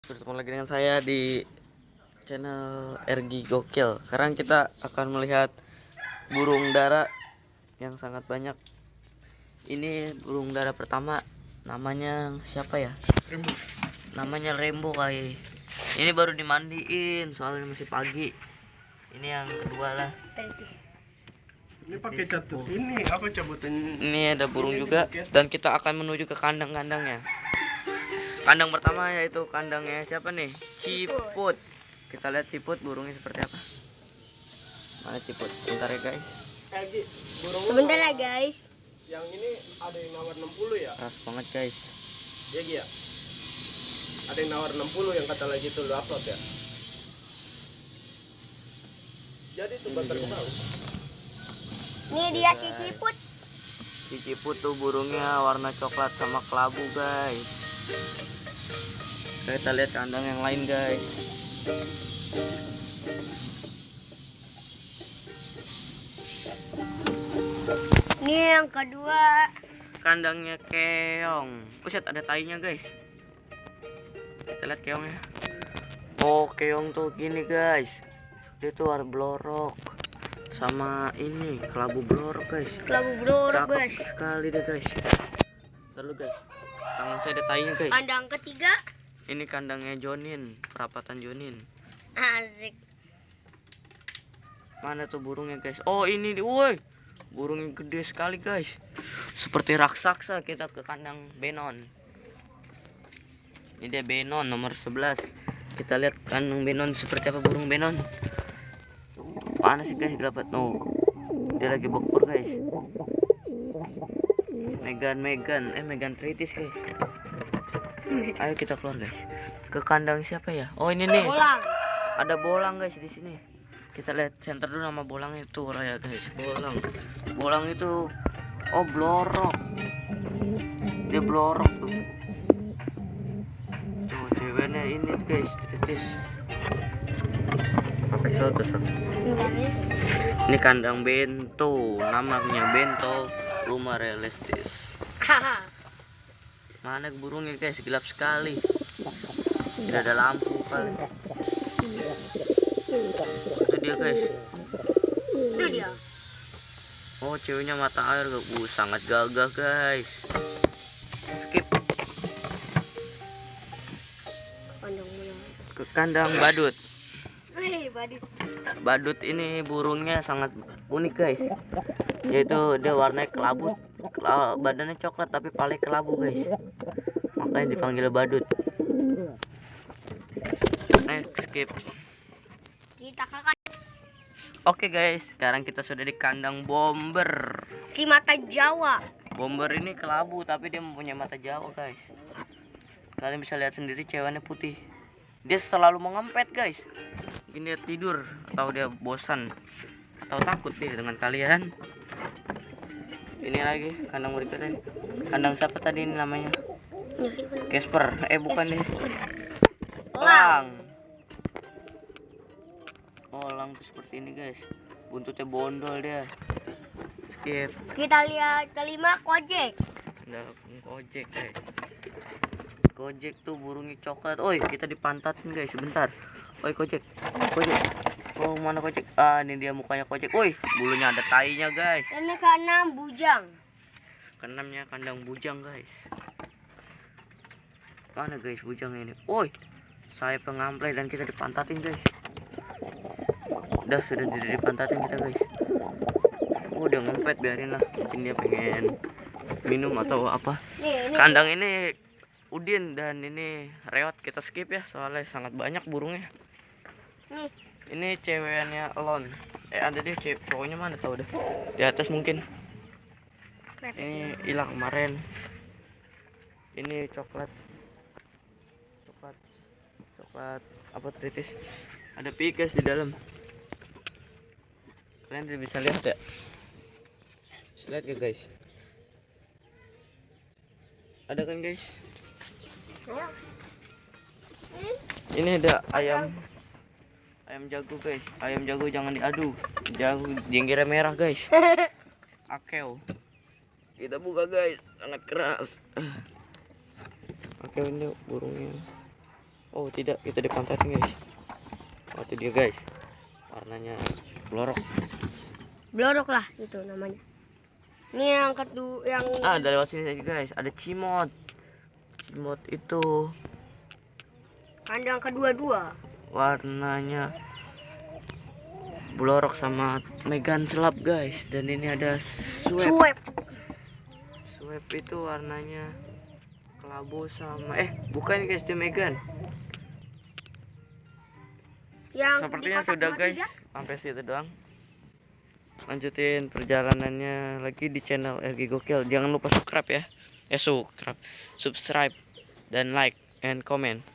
Bertemu lagi dengan saya di channel RG Gokil. Sekarang kita akan melihat burung dara yang sangat banyak. Ini burung dara pertama, namanya siapa ya? Namanya Rembo kayak. Ini baru dimandiin soalnya masih pagi. Ini yang kedua lah. Ini pakai catur. Ini aku cabutin. Ini ada burung juga dan kita akan menuju ke kandang-kandangnya. Kandang pertama yaitu kandangnya siapa nih? Ciput. Kita lihat Ciput burungnya seperti apa. Mana Ciput? Bentar ya guys. Sebentar ya guys. Yang ini ada yang nawar 60 ya? Keras banget guys. Iya Gia. Ada yang nawar 60 yang kata lagi itu lu upload ya. Jadi sebentar ke bawah. Nih dia si Ciput. Si Ciput tuh burungnya warna coklat sama kelabu guys. Kita lihat kandang yang lain guys. Ini yang kedua. Kandangnya keong. Buset, ada tainya guys. Kita lihat keongnya. Oh, keong tuh gini guys. Dia tuh warna blorok. Sama ini kelabu blorok guys. Kelabu blorok Cakep guys. sekali deh guys. Lalu guys, tangan saya ada tainya guys. Kandang ketiga. Ini kandangnya Jonin, perapatan Jonin. Asik. Mana tuh burungnya guys? Oh ini nih, woi. Burungnya gede sekali guys. Seperti raksasa. Kita ke kandang Benon. Ini dia Benon nomor 11. Kita lihat kandang Benon seperti apa burung Benon. Mana sih guys, gelap banget. No. Dia lagi bekur guys. Megan Tritis guys. Ayo kita keluar guys. Ke kandang siapa ya? Oh ini nih. Bolang. Ada bolang guys di sini. Kita lihat center dulu nama bolang itu raya guys. Bolang itu blorok. Dia blorok tuh. Tuh ceweknya ini guys, Tritis. Pakai soto. Ini kandang Bento, namanya Bento, rumah realistis. Mana burungnya guys, gelap sekali. Tidak ada lampu kali. Itu dia guys. Itu dia. Oh ceweknya mata air, sangat gagah guys. Skip. Ke kandang badut. Wih, badut. Badut ini burungnya sangat unik guys. Yaitu dia warnanya kelabu. Badannya coklat tapi paling kelabu guys. Makanya dipanggil badut. Skip. Kita kakak. Oke guys, sekarang kita sudah di kandang Bomber. Si mata Jawa. Bomber ini kelabu tapi dia mempunyai mata Jawa guys. Kalian bisa lihat sendiri ceweknya putih. Dia selalu mengempet guys. Mungkin dia tidur atau dia bosan atau takut dia dengan kalian. Ini lagi kandang berikutnya. Kandang siapa tadi ini namanya? Casper. Bukan nih. Elang. Elang tuh seperti ini guys. Buntutnya bondol dia. Skip. Kita lihat kelima kojek. Ada kojek guys. Kojek tuh burungnya coklat. Oi, kita dipantatin guys sebentar. Oi kojek. Oh mana kojek? Ini dia mukanya kojek. Oi, bulunya ada tainya guys. Ini keenam bujang. Keenamnya kandang bujang guys. Mana guys bujang ini? Oi, saya pengamplay dan kita dipantatin guys. Sudah dipantatin kita guys. Udah ngempet, biarin lah. Mungkin dia pengen minum atau apa. Nih. Kandang ini Udin dan ini Reot, kita skip ya soalnya sangat banyak burungnya. Nih. Ini ceweknya Elon. Ada dia cowoknya mana tahu deh. Di atas mungkin. Ini hilang kemarin. Ini coklat apa Tritis. Ada pikas di dalam. Kalian bisa lihat ya. Lihat ya guys. Ada kan guys? Ini ada ayam jago guys. Ayam jago jangan diadu. Jago jenggernya merah guys. Akeo. Kita buka guys, sangat keras. Akeo ini burungnya. Oh tidak, kita dipantatin guys. Oh itu dia guys, warnanya blorok. Blorok lah itu namanya. Ini yang kedua yang Ada lewat sini lagi guys, ada cimot. Cimot itu kandang kedua-dua. warnanya blorok sama megan selap guys. Dan ini ada swab. Suwep. Swab itu warnanya kelabu sama bukan guys, itu megan. Yang Sepertinya di kotak sudah guys, 23. sampai situ doang. Lanjutin perjalanannya lagi di channel RG Gokil. Jangan lupa subscribe ya. Subscribe dan like and comment.